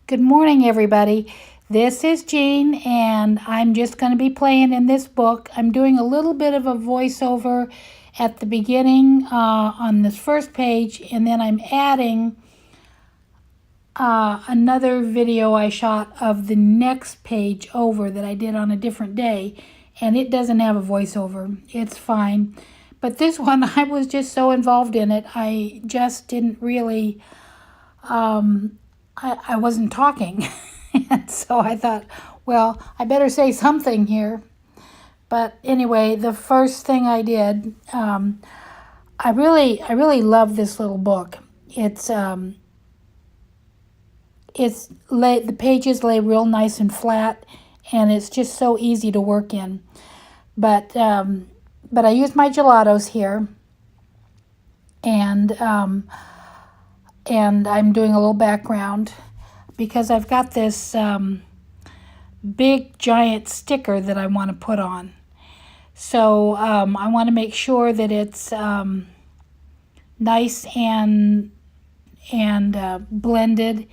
Good morning, everybody. This is Jean, and I'm just going to be playing in this book. I'm doing a little bit of a voiceover at the beginning on this first page, and then I'm adding another video I shot of the next page over that I did on a different day, and it doesn't have a voiceover. It's fine. But this one, I was just so involved in it, I just didn't really, I wasn't talking. And so I thought, well, I better say something here. But anyway, the first thing I did, I really love this little book. The pages lay real nice and flat, and it's just so easy to work in. But I used my gelatos here, and I'm doing a little background because I've got this big giant sticker that I want to put on. So I want to make sure that it's nice and blended.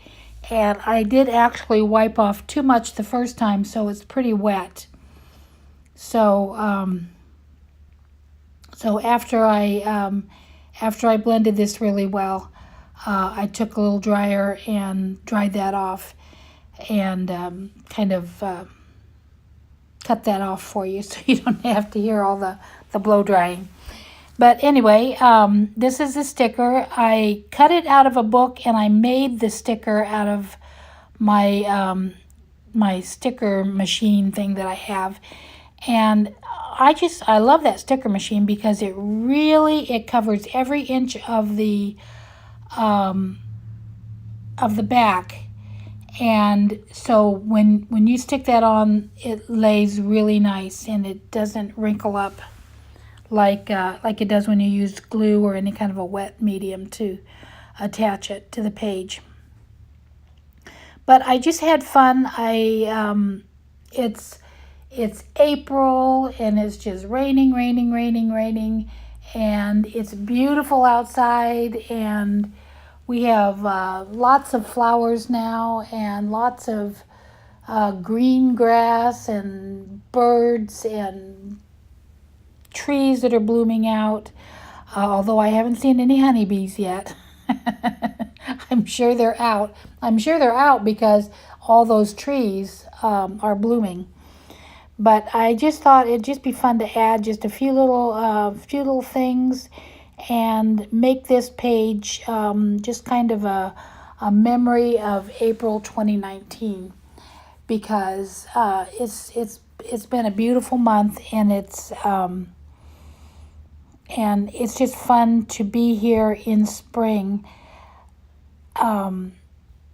And I did actually wipe off too much the first time, so it's pretty wet. So after I blended this really well, I took a little dryer and dried that off, and kind of cut that off for you so you don't have to hear all the blow drying. But anyway, this is the sticker. I cut it out of a book, and I made the sticker out of my my sticker machine thing that I have. And I love that sticker machine because it covers every inch of the back. And so when you stick that on, it lays really nice, and it doesn't wrinkle up like it does when you use glue or any kind of a wet medium to attach it to the page. But I just had fun. It's April, and it's just raining, and it's beautiful outside, and we have lots of flowers now, and lots of green grass and birds and trees that are blooming out, although I haven't seen any honeybees yet. I'm sure they're out. I'm sure they're out because all those trees are blooming. But I just thought it'd just be fun to add just a few little things and make this page just kind of a memory of April 2019, because it's been a beautiful month, and it's just fun to be here in spring,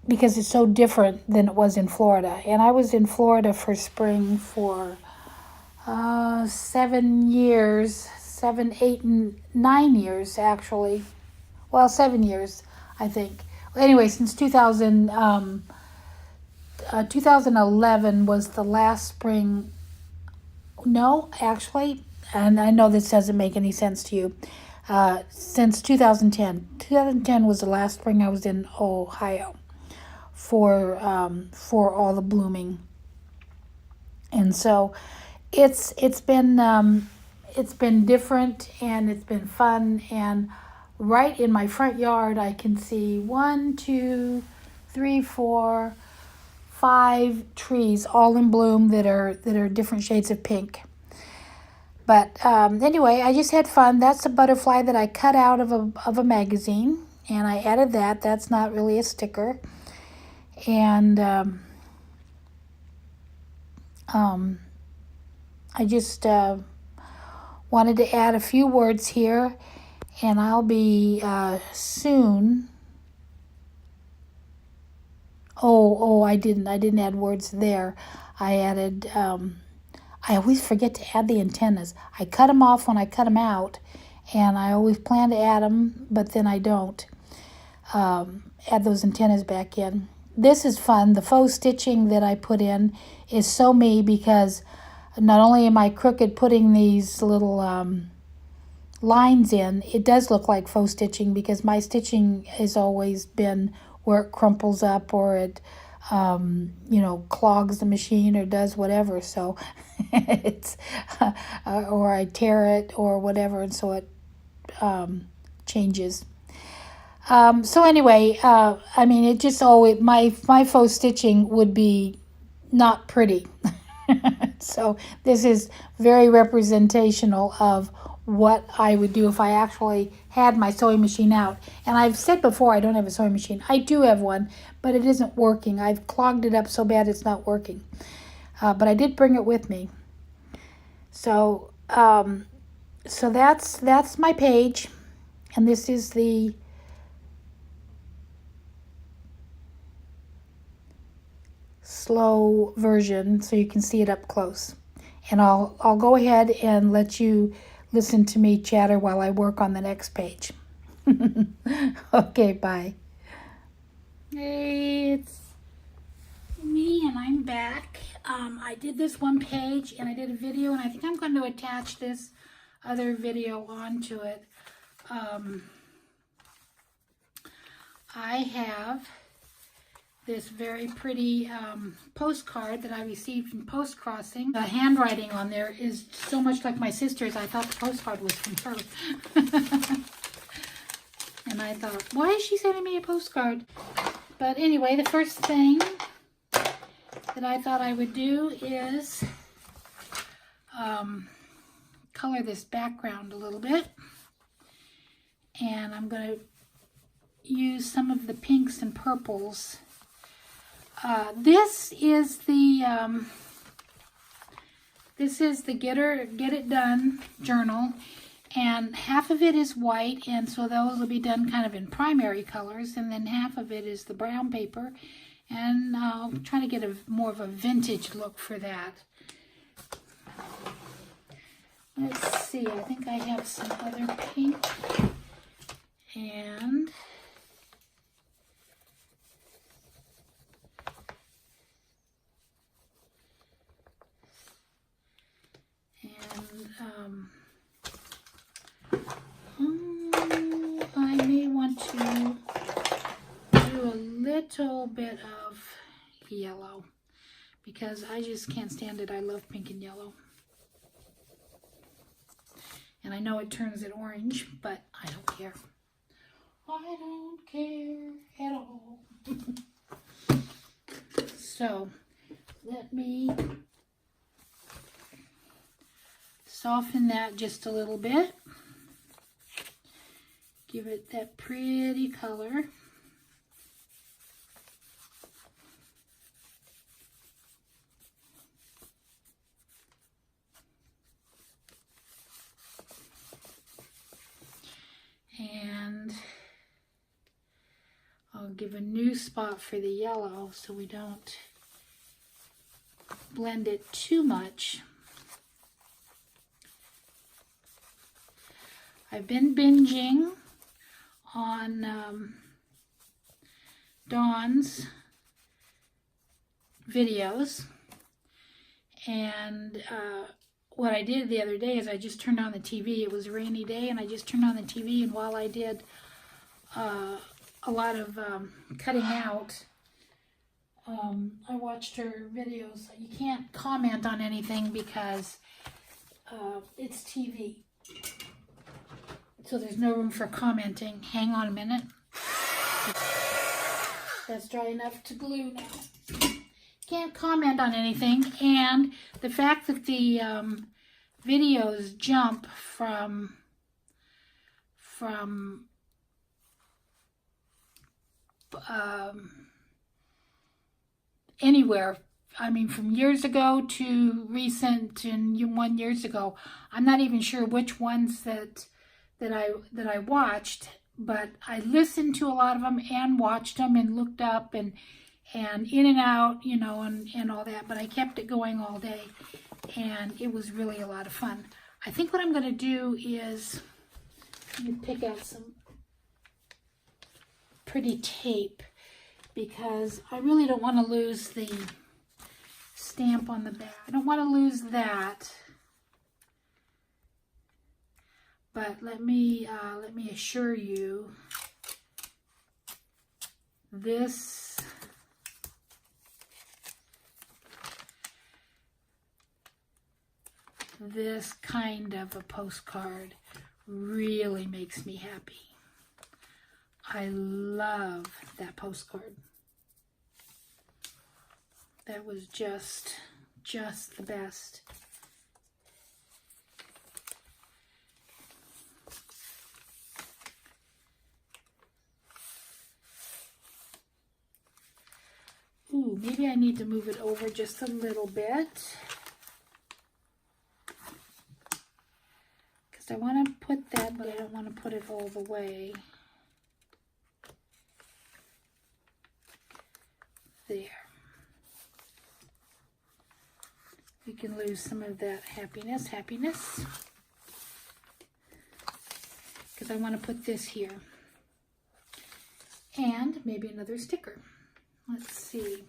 because it's so different than it was in Florida. And I was in Florida for spring for 7 years, 7, 8, and 9 years actually. Well, 7 years, I think. Anyway, since 2011 was the last spring. No, actually, and I know this doesn't make any sense to you. Since 2010. 2010 was the last spring I was in Ohio for all the blooming. And so it's been different, and it's been fun. And right in my front yard, I can see 1, 2, 3, 4, 5 trees all in bloom that are different shades of pink. But anyway, I just had fun. That's a butterfly that I cut out of a magazine, and I added that. That's not really a sticker. And I just wanted to add a few words here, and I'll be soon. I didn't add words there. I added. I always forget to add the antennas. I cut them off when I cut them out, and I always plan to add them, but then I don't add those antennas back in. This is fun. The faux stitching that I put in is so me, because not only am I crooked putting these little lines in, it does look like faux stitching, because my stitching has always been where it crumples up or it you know, clogs the machine or does whatever. So it's, or I tear it or whatever, and so it changes. So anyway, I mean, it just always, my faux stitching would be not pretty. So this is very representational of what I would do if I actually had my sewing machine out. And I've said before, I don't have a sewing machine. I do have one, but it isn't working. I've clogged it up so bad it's not working. But I did bring it with me. So so that's my page, and this is the slow version, so you can see it up close. And I'll go ahead and let you listen to me chatter while I work on the next page. Okay, bye. Hey, it's me, and I'm back. I did this one page, and I did a video, and I think I'm going to attach this other video onto it. I have this very pretty postcard that I received from Post Crossing. The handwriting on there is so much like my sister's, I thought the postcard was from her. And I thought, why is she sending me a postcard? But anyway, the first thing that I thought I would do is color this background a little bit. And I'm going to use some of the pinks and purples. This is the Get It Done journal, and half of it is white, and so those will be done kind of in primary colors, and then half of it is the brown paper, and I'll try to get more of a vintage look for that. Let's see, I think I have some other pink, and I may want to do a little bit of yellow because I just can't stand it. I love pink and yellow. And I know it turns it orange, but I don't care. I don't care at all. So let me soften that just a little bit. Give it that pretty color. And I'll give a new spot for the yellow so we don't blend it too much. I've been binging on Dawn's videos, and what I did the other day is I just turned on the TV. It was a rainy day, and I just turned on the TV, and while I did a lot of cutting out, I watched her videos. You can't comment on anything because it's TV. So there's no room for commenting. Hang on a minute. That's dry enough to glue now. Can't comment on anything. And the fact that the videos jump from anywhere. I mean, from years ago to recent and 1 year ago. I'm not even sure which ones that I watched, but I listened to a lot of them and watched them and looked up and in and out, you know, and all that. But I kept it going all day, and it was really a lot of fun. I think what I'm going to do is let me pick out some pretty tape because I really don't want to lose the stamp on the back. I don't want to lose that. But let me assure you, this this kind of a postcard really makes me happy. I love that postcard. That was just the best. Ooh, maybe I need to move it over just a little bit. Because I want to put that, but I don't want to put it all the way. There. We can lose some of that happiness. Because I want to put this here. And maybe another sticker. Let's see.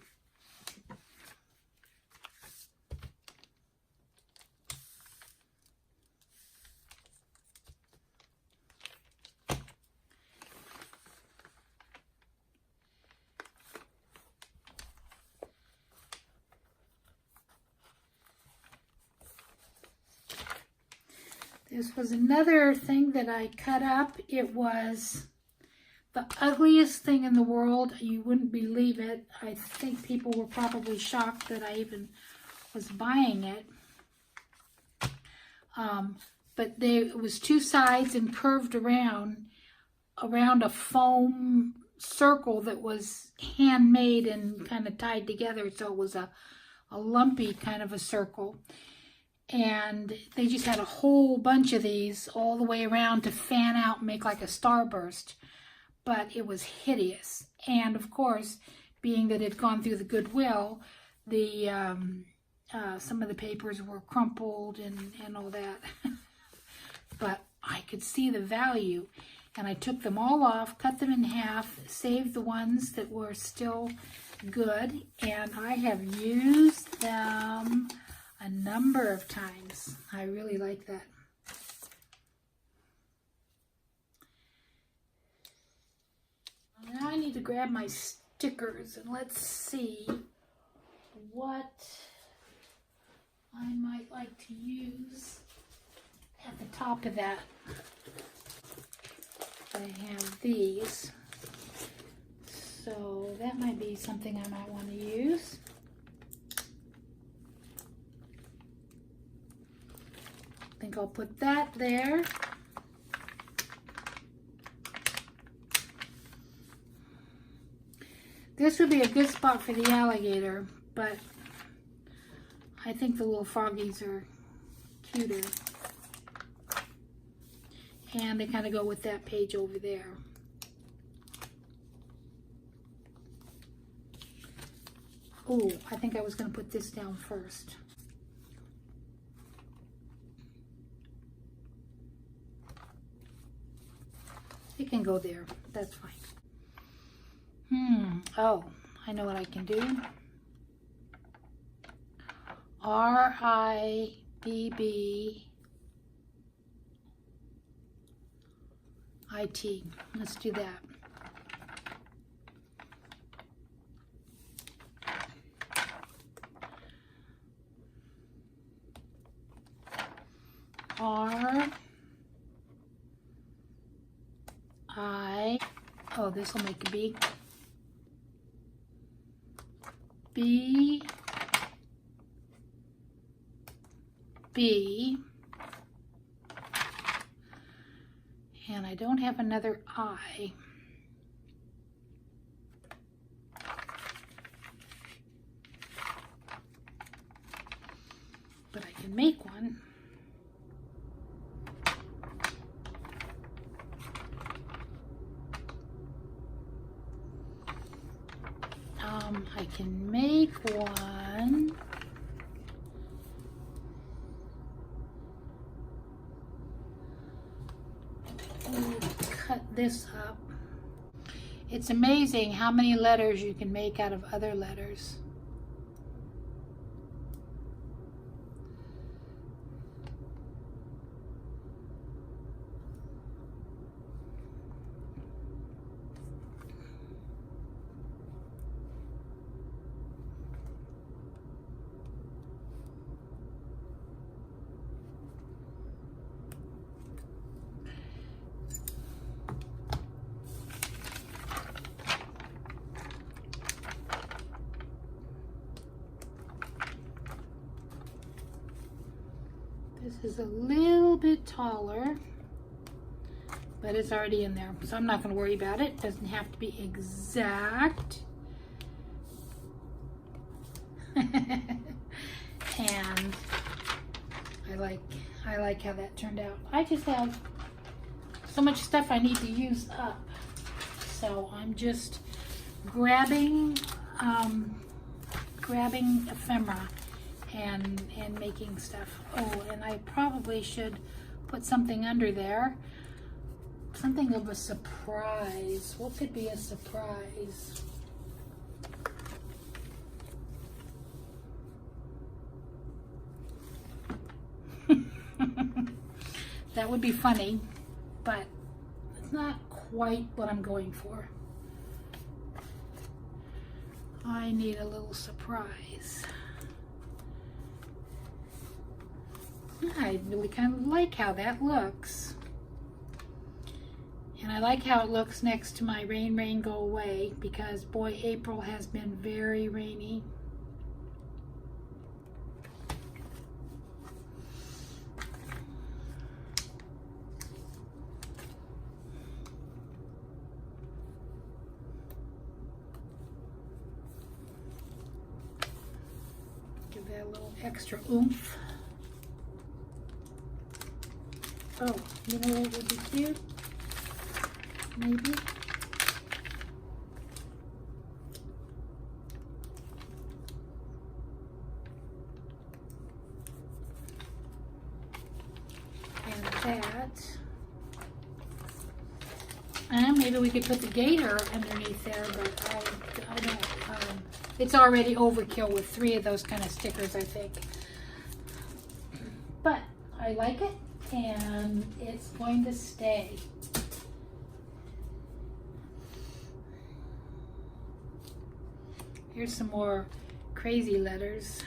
This was another thing that I cut up. It was the ugliest thing in the world. You wouldn't believe it. I think people were probably shocked that I even was buying it. But it was two sides and curved around a foam circle that was handmade and kind of tied together. So it was a lumpy kind of a circle. And they just had a whole bunch of these all the way around to fan out and make like a starburst. But it was hideous. And of course, being that it had gone through the Goodwill, the some of the papers were crumpled and all that. But I could see the value. And I took them all off, cut them in half, saved the ones that were still good. And I have used them a number of times. I really like that. Now I need to grab my stickers and let's see what I might like to use at the top of that. I have these, so that might be something I might want to use. I think I'll put that there. This would be a good spot for the alligator, but I think the little froggies are cuter. And they kind of go with that page over there. Oh, I think I was going to put this down first. It can go there. That's fine. Oh, I know what I can do. RIBBIT. Let's do that. Oh, this will make a B. B. And I don't have another I. But I can make one. I can make one. Cut this up. It's amazing how many letters you can make out of other letters. This is a little bit taller, but it's already in there, so I'm not going to worry about it. It doesn't have to be exact. And I like how that turned out. I just have so much stuff I need to use up, so I'm just grabbing ephemera and making stuff. Oh, and I probably should put something under there, something of a surprise. What could be a surprise? That would be funny, but it's not quite what I'm going for. I need a little surprise. I really kind of like how that looks. And I like how it looks next to my Rain, Rain, Go Away, because boy, April has been very rainy. Give that a little extra oomph. Oh, you know what would be cute? Maybe. And that. And maybe we could put the gator underneath there, but I don't. It's already overkill with 3 of those kind of stickers, I think. But I like it, and it's going to stay. Here's some more crazy letters.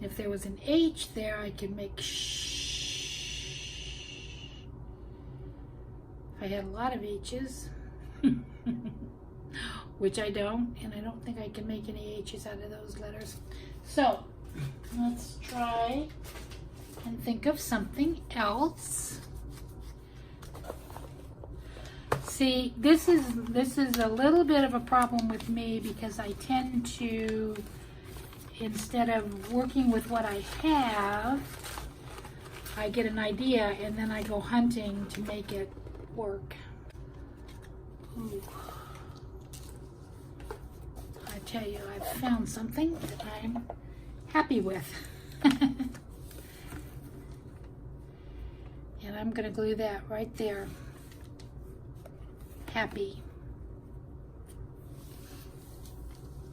If there was an H there, I could make shh. If I had a lot of H's, which I don't, and I don't think I can make any H's out of those letters. So let's try and think of something else. See, this is a little bit of a problem with me, because I tend to, instead of working with what I have, I get an idea and then I go hunting to make it work. Ooh. I tell you, I've found something that I'm happy with. And I'm going to glue that right there. Happy.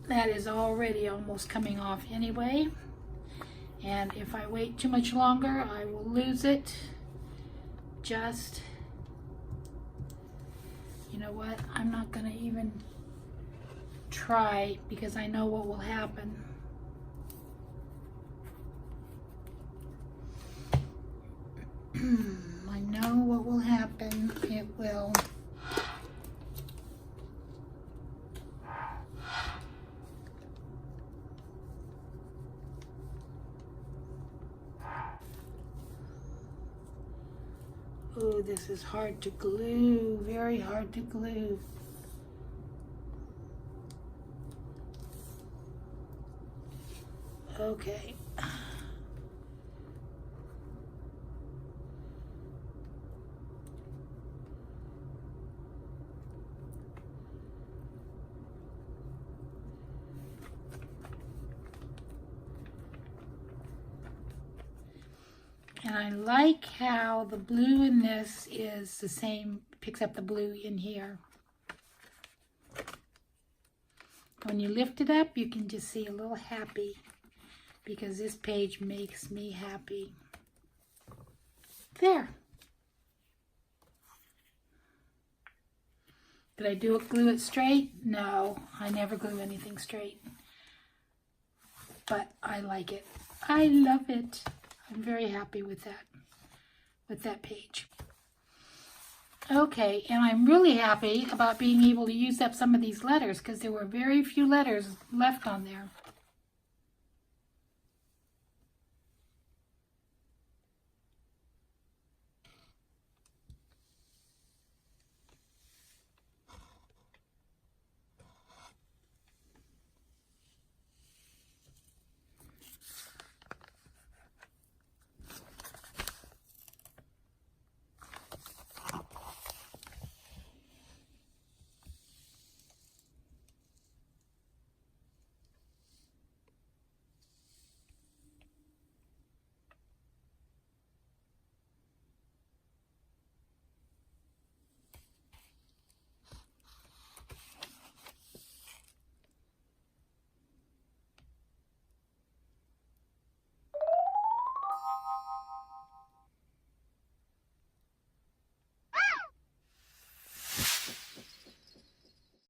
That is already almost coming off anyway. And if I wait too much longer, I will lose it. Just, you know what? I'm not going to even try, because I know what will happen. I know what will happen. It will. Oh, this is hard to glue, very hard to glue. Okay. And I like how the blue in this is the same, picks up the blue in here. When you lift it up, you can just see a little happy, because this page makes me happy. There. Did I glue it straight? No, I never glue anything straight. But I like it. I love it. I'm very happy with that page. Okay, and I'm really happy about being able to use up some of these letters, because there were very few letters left on there.